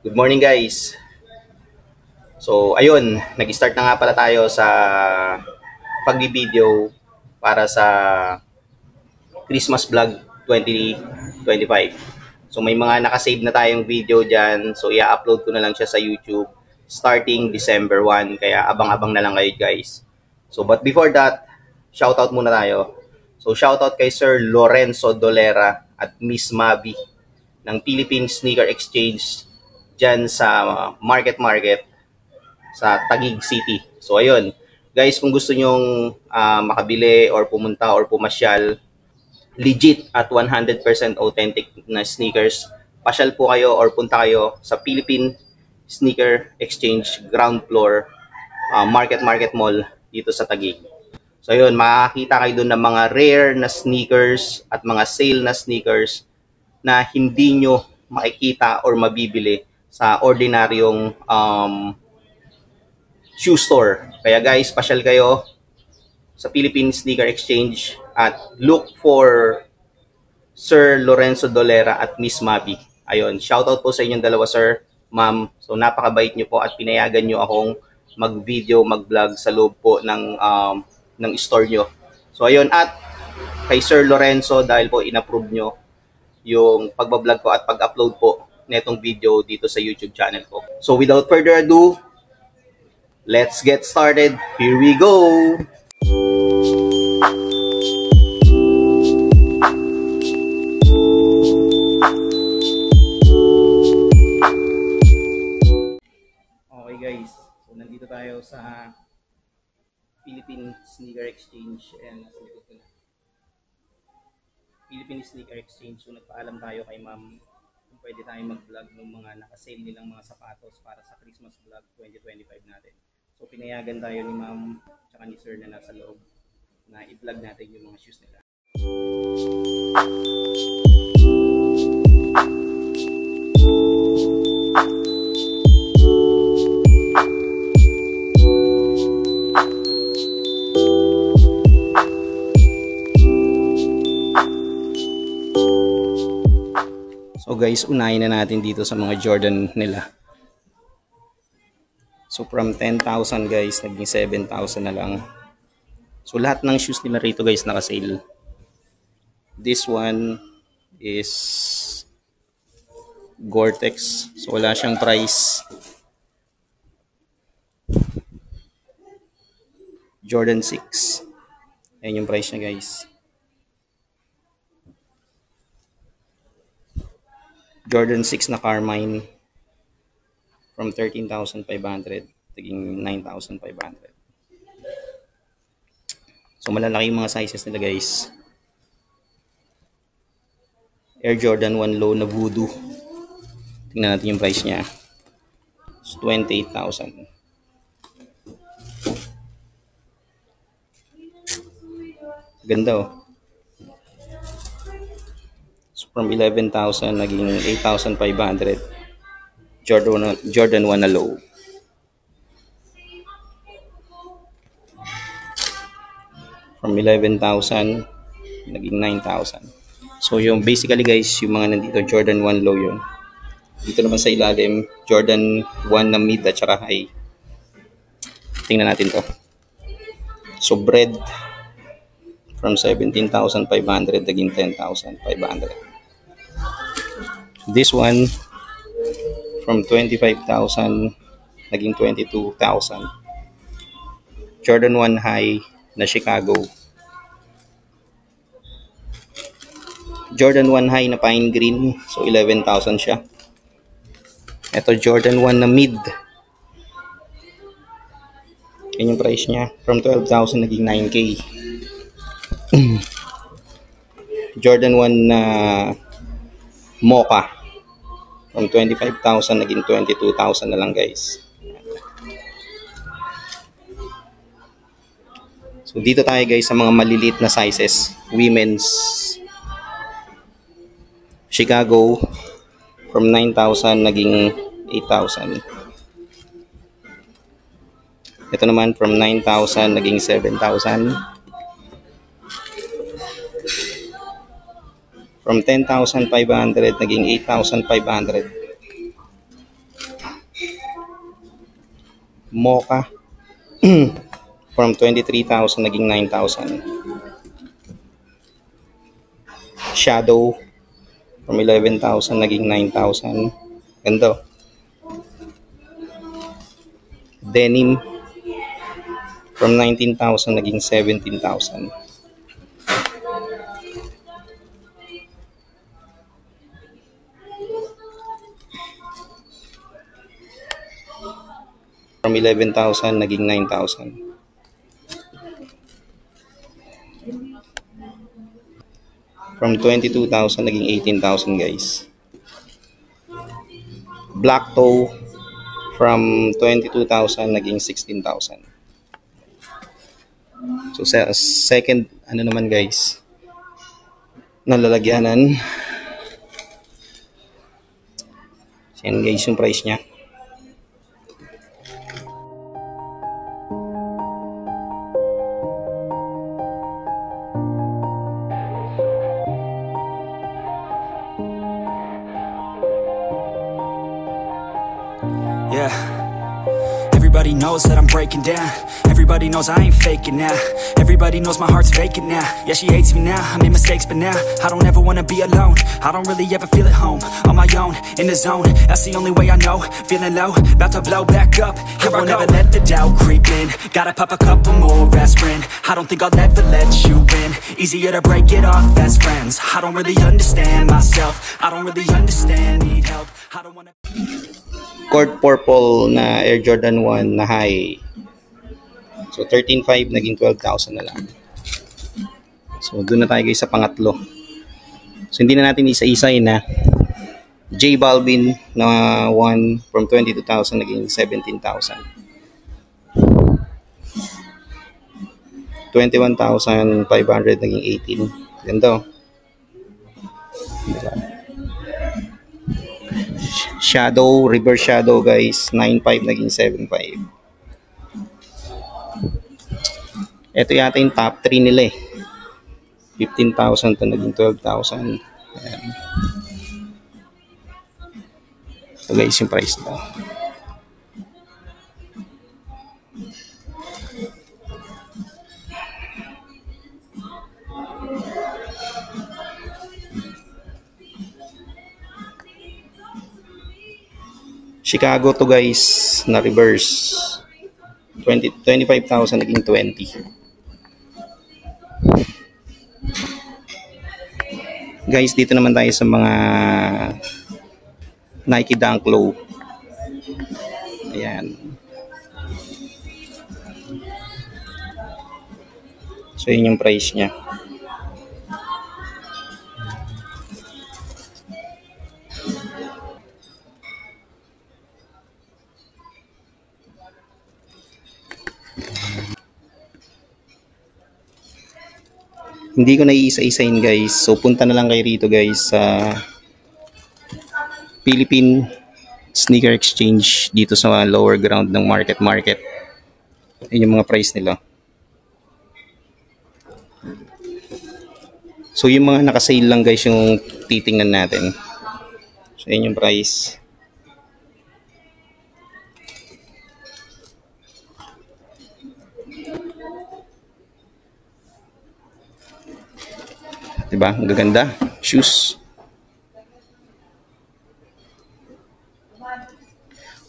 Good morning guys. So ayun, nag-start na nga pala tayo sa pag-video para sa Christmas vlog 2025. So may mga nakasave na tayong video dyan. So i-upload ko na lang siya sa YouTube starting December 1. Kaya abang-abang na lang kayo guys. So but before that, shoutout muna tayo. So shoutout kay Sir Lorenzo Dolera at Miss Mabi ng Philippine Sneaker Exchange dyan sa Market sa Taguig City. So ayun, guys, kung gusto nyong makabili or pumunta or pumasyal, legit at 100% authentic na sneakers, pasyal po kayo or punta kayo sa Philippine Sneaker Exchange ground floor, Market Mall dito sa Taguig. So ayun, makakita kayo doon ng mga rare na sneakers at mga sale na sneakers na hindi nyo makikita or mabibili sa ordinaryong shoe store. Kaya guys, pasyal kayo sa Philippine Sneaker Exchange at look for Sir Lorenzo Dolera at Miss Mabi. Ayun, shoutout po sa inyong dalawa, sir, ma'am. So napakabait nyo po at pinayagan nyo akong mag-video, mag-vlog sa loob po ng store nyo. So ayun, at kay Sir Lorenzo, dahil po in-approve nyo yung pagbablog ko at pag-upload po netong video dito sa YouTube channel ko. So without further ado, let's get started. Here we go! Okay guys, so nandito tayo sa Philippine Sneaker Exchange and Philippine Sneaker Exchange. So nagpaalam tayo kay ma'am kung pwede tayong mag-vlog ng mga nakasale nilang mga sapatos para sa Christmas vlog 2025 natin. So pinayagan tayo ni ma'am tsaka ni sir na nasa loob na i-vlog natin yung mga shoes nila. So guys, unahin na natin dito sa mga Jordan nila. So from 10,000 guys, naging 7,000 na lang. So lahat ng shoes nila rito guys naka-sale. This one is Gore-Tex. So wala siyang price. Jordan 6. Ayan yung price niya guys. Jordan 6 na Carmine from 13,500 naging 9,500. So malalaki yung mga sizes nila guys. Air Jordan 1 low na Voodoo. Tingnan natin yung price niya. It's 28,000. Ganda oh. From 11,000 naging 8,500. Jordan 1 na low. From 11,000 naging 9,000. So yung basically guys, yung mga nandito Jordan 1 low yun. Dito naman sa ilalim Jordan 1 na mid at saka high. Tingnan natin to. So bread from 17,500 naging 10,500. This one from 25,000 naging 22,000. Jordan 1 high na Chicago. Jordan 1 high na pine green, so 11,000 siya. Ito Jordan 1 na mid. Yan yung price niya. From 12,000 naging 9K. Jordan 1 na Mocha. From 25,000 naging 22,000 na lang guys. So dito tayo guys sa mga maliliit na sizes. Women's Chicago from 9,000 naging 8,000. Ito naman from 9,000 naging 7,000. From 10,500 naging 8,500. Mocha from 23,000 naging 9,000. Shadow from 11,000 naging 9,000. Ganda. Denim from 19,000 naging 17,000. From 11,000 naging 9,000. From 22,000 naging 18,000 guys. Black toe from 22,000 naging 16,000. So sa second ano naman guys, nalalagyanan. Yan guys yung price niya. Yeah, everybody knows that I'm breaking down. Everybody knows I ain't faking now. Everybody knows my heart's vacant now. Yeah, she hates me now, I made mistakes but now I don't ever wanna be alone. I don't really ever feel at home. On my own, in the zone, that's the only way I know. Feeling low, about to blow back up. Here I won't ever let the doubt creep in. Gotta pop a couple more aspirin. I don't think I'll ever let you in. Easier to break it off best friends. I don't really understand myself. I don't really understand, need help. I don't wanna... Court purple na Air Jordan 1 na high. So 13,500 naging 12,000 na lang. So doon na tayo guys sa pangatlo. So hindi na natin isa-isahin na. J Balvin na 1 from 22,000 naging 17,000. 21,500 naging 18. Ganda. Shadow, reverse shadow guys, 9,500 naging 7,500. Ito yata yung top 3 nila eh. 15,000 to naging 12,000. Ayan. So guys yung price na. Chicago to guys na reverse 25,000 naging 20. Guys dito naman tayo sa mga Nike Dunk Low. Ayan. So yun yung price niya. Hindi ko naiisa-isahin guys. So punta na lang kayo rito guys sa Philippine Sneaker Exchange dito sa lower ground ng Market. Ayun yung mga price nila. So yung mga naka-sale lang guys yung titingnan natin. So ayun yung price. Diba? Ang gaganda. Shoes.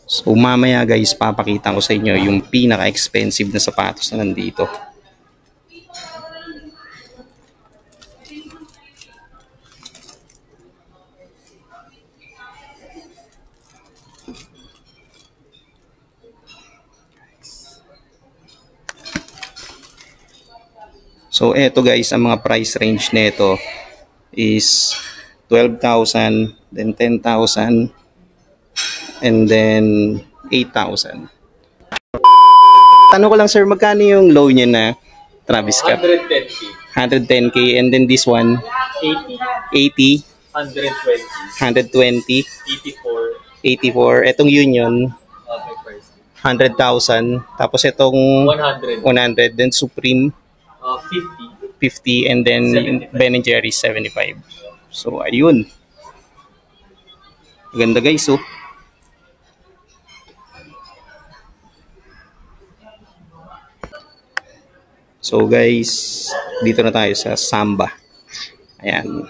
So mamaya guys, papakita ko sa inyo yung pinaka-expensive na sapatos na nandito. So eto guys, ang mga price range nito is 12,000, then 10,000, and then 8,000. Tanong ko lang sir, magkano yung low niya na Travis Scott? 110k. 110k, and then this one 80. 80, 120. 120, 84. 84. Etong Union Okay, price. 100,000, tapos itong 100. 100, then Supreme 50. 50, and then 75. Ben & Jerry's 75. So ayun. Ganda guys, oh. So guys, dito na tayo sa Samba. Ayan.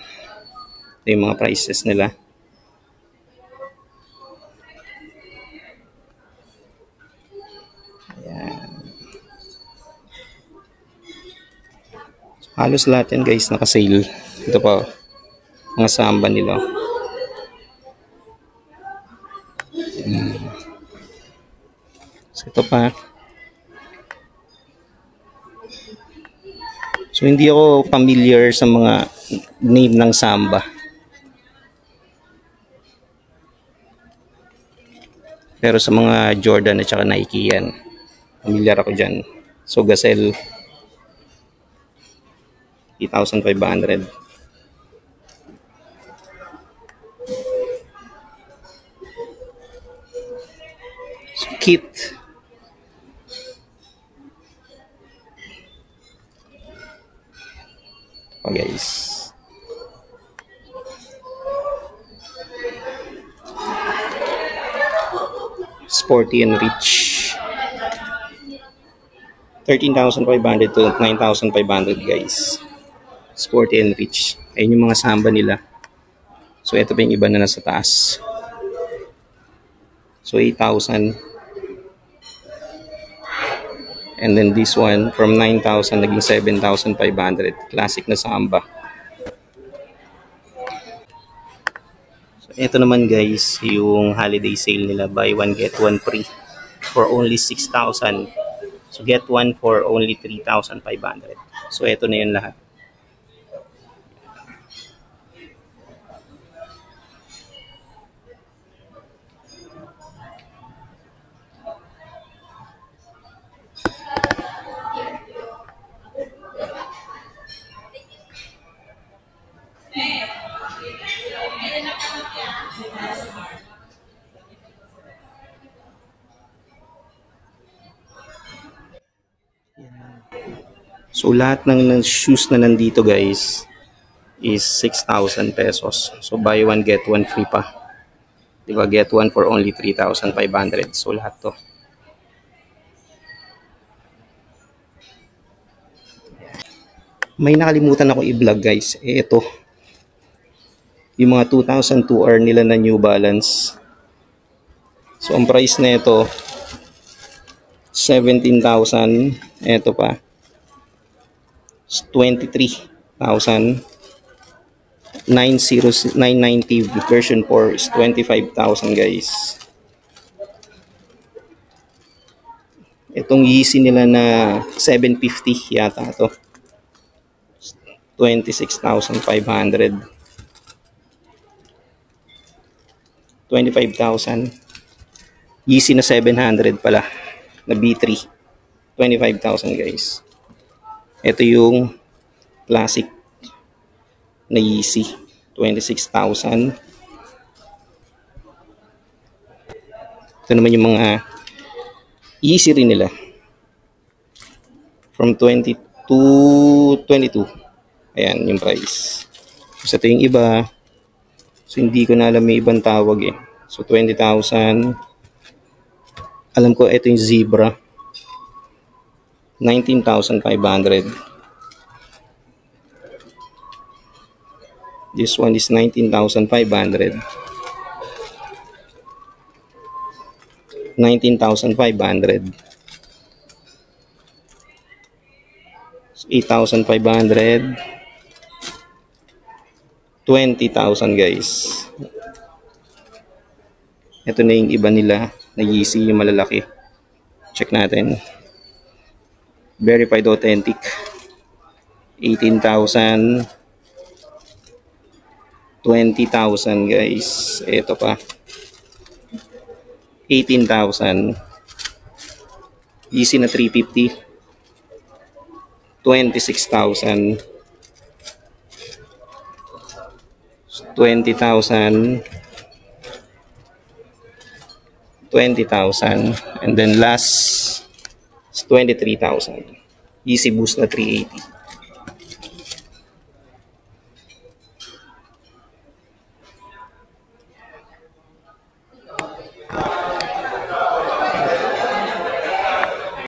Ito yung mga prices nila. Ayan. So, halos lahat yan guys naka-sale. Ito pa, mga Samba nila. So ito pa. So hindi ako familiar sa mga name ng Samba. Pero sa mga Jordan at saka Nike yan, familiar ako dyan. So Gazelle, 8,500. So Kit, oh guys, Sporty and Rich, 13,500 to 9,500 guys. Sporty and Rich, ayun yung mga Samba nila. So ito pa yung iba na nasa taas. So 8,000. And then this one from 9,000 naging 7,500. Classic na Samba. So ito naman guys, yung holiday sale nila, buy one get one free for only 6,000. So get one for only 3,500. So ito na yun lahat. So lahat ng shoes na nandito guys is 6,000 pesos. So buy one get one free pa. Diba? Get one for only 3,500. So lahat to. May nakalimutan ako i-vlog guys. Ito. Yung mga 2002R nila na New Balance. So ang price na ito 17,000. Ito pa 23,000. 990 version 4 is 25,000 guys. Itong Yeezy nila na 750 yata to, 26,500. 25,000. Yeezy na 700 pala na B3, 25,000 guys. Ito yung classic na Yeezy, 26,000. Ito naman yung mga Yeezy rin nila from 20 to 22. Ayan yung price. So ito yung iba. So hindi ko na alam, may ibang tawag eh. So 20,000. Alam ko ito yung Zebra, 19,500. This one is 19,500. 19,500. 8,500. 20,000 guys. Ito na yung iba nila na Yeezy, yung malalaki. Check natin. Verified authentic. 18,000. 20,000 guys. Ito pa 18,000. Yeezy na 350. 26,000. 20,000. 20,000. And then last is 23,000. Yeezy Boost na 380.